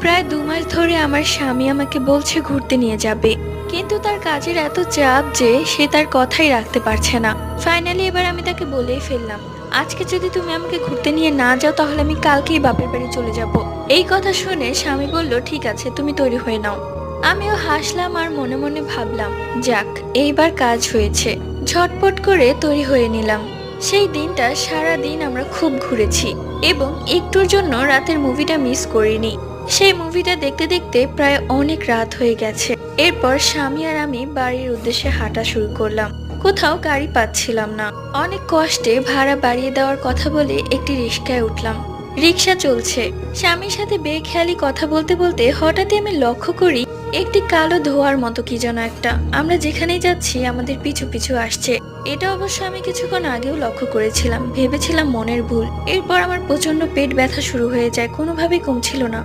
প্রায় 2 মাস ধরে আমার স্বামী আমাকে বলছে ঘুরতে নিয়ে যাবে, কিন্তু তার কাজের এত চাপ যে সে তার কথাই রাখতে পারছে না। ফাইনালি এবার আমি তাকে বলেই ফেললাম, আজকে যদি তুমি আমাকে ঘুরতে নিয়ে না যাও তাহলে আমি কালকেই বাপের বাড়ি চলে যাব। এই কথা শুনে স্বামী বলল, ঠিক আছে, তুমি তৈরি হয়ে নাও। আমিও হাসলাম আর মনে মনে ভাবলাম, যাক, এইবার কাজ হয়েছে। ঝটপট করে তৈরি হয়ে নিলাম। সেই দিনটা সারা দিন আমরা খুব ঘুরেছি এবং একটুর জন্য রাতের মুভিটা মিস করিনি। সেই মুভিটা দেখতে দেখতে প্রায় অনেক রাত হয়ে গেছে। এরপর স্বামী আর আমি বাড়ির উদ্দেশ্যে হাঁটা শুরু করলাম। কোথাও গাড়ি পাচ্ছিলাম না। অনেক কষ্টে ভাড়া বাড়িয়ে দেওয়ার কথা বলে একটি রিক্সায় উঠলাম। রিক্সা চলছে। স্বামীর সাথে বেখেয়ালি কথা বলতে বলতে হঠাৎই আমি লক্ষ্য করি একটি কালো ধোঁয়ার মতো কি যেন একটা আমরা যেখানেই যাচ্ছি আমাদের পিছু পিছু আসছে। এটা অবশ্য আমি কিছুক্ষণ আগেও লক্ষ্য করেছিলাম, ভেবেছিলাম মনের ভুল। এরপর আমার প্রচন্ড পেট ব্যথা শুরু হয়ে যায়, কোনোভাবেই কমছিল না।